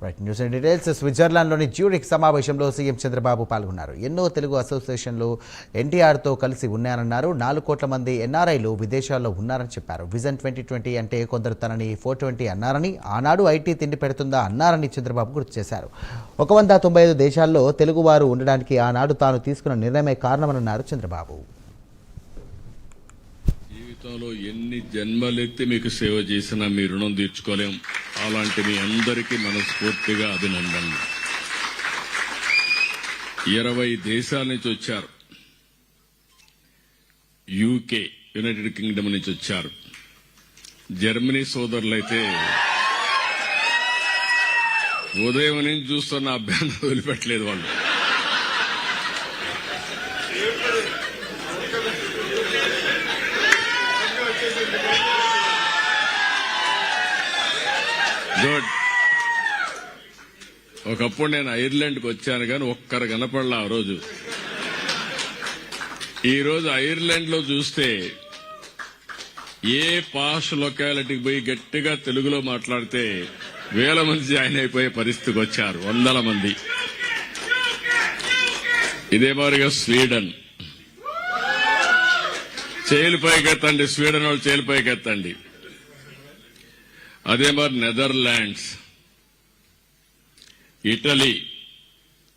Right, news and details. స్విట్జర్లాండ్లోని Zurich సమావేశంలో CM Chandrababu పాల్గొన్నారు. ఎన్నో తెలుగు అసోసియేషన్లు ఎన్టీఆర్తో కలిసి ఉన్నారన్నారు. 4 కోట్ల మంది ఎన్ఆర్ఐలు విదేశాల్లో ఉన్నారని చెప్పారు. విజన్ 2020 అంటే కొందరు తనని 420 అన్నారని, ఆనాడు ఐటీ తిండి పెడుతుందా అన్నారని చంద్రబాబు గుర్తు చేశారు. 195 దేశాల్లో తెలుగువారు ఉండడానికి ఆనాడు తాను తీసుకున్న నిర్ణయమే కారణమన్నారు చంద్రబాబు. జీవితంలో ఎన్ని జన్మలెత్తి మీకు సేవ చేసినా మీ రుణం తీర్చుకోలేం. అలాంటి మీ అందరికీ మనస్ఫూర్తిగా అభినందనలు. 20 దేశాల నుంచి వచ్చారు. యూకే, యునైటెడ్ కింగ్డమ్ నుంచి వచ్చారు. జర్మనీ సోదరులైతే ఉదయం నుంచి చూస్తున్న అభ్యర్థులు వదిలిపెట్టలేదు వాళ్ళు. గుడ్. ఒకప్పుడు నేను ఐర్లాండ్కి వచ్చాను కానీ ఒక్కరు కనపడలా ఆ రోజు. ఈ రోజు ఐర్లాండ్ లో చూస్తే ఏ పాష్ లొకాలిటీకి పోయి గట్టిగా తెలుగులో మాట్లాడితే 1000 మంది జాయిన్ అయిపోయే పరిస్థితికి వచ్చారు. 100 మంది. ఇదే మాదిరిగా స్వీడన్, చేలు పైకెత్తండి. స్వీడన్ వాళ్ళు చేలు పైకెత్తండి. అదే మరి నెదర్లాండ్స్, ఇటలీ,